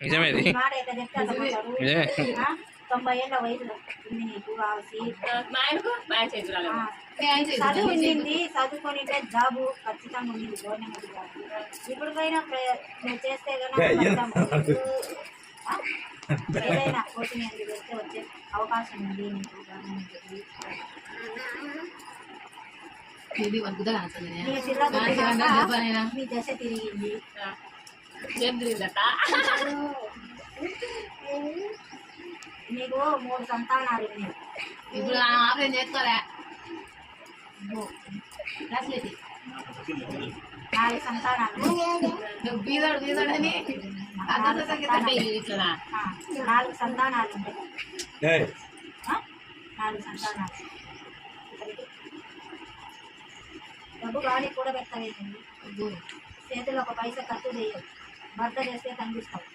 నిజమేది మాట ఎట్లా చెప్తే అట్లా పోతాడు. 90 ఏళ్ళ వయసులో ఉంది నీకు కావాల్సి చదువు ఉండింది, చదువుకొని జాబు ఖచ్చితంగా ఉండింది గవర్నమెంట్ జాబ్. ఇప్పటికైనా నువ్వు చేస్తే ఏదైనా కోచింగ్ ఎందుకు వస్తే వచ్చే అవకాశం ఉంది నీకు గవర్నమెంట్. మీ దశ తిరిగింది. నీకు 3 సంతానాలు ఉన్నాయి. ఇప్పుడు ఆపరేషన్ చేసుకోలే. 4 సంతానాలు. 4 సంతానాలు ఉంటాయి. 4 సంతానాలు. డబ్బు గాలి కూడా పెట్టలేదు. చేతిలో 1 పైసా ఖర్చు చేయవు. భర్త చేస్తే కనిపిస్తావు.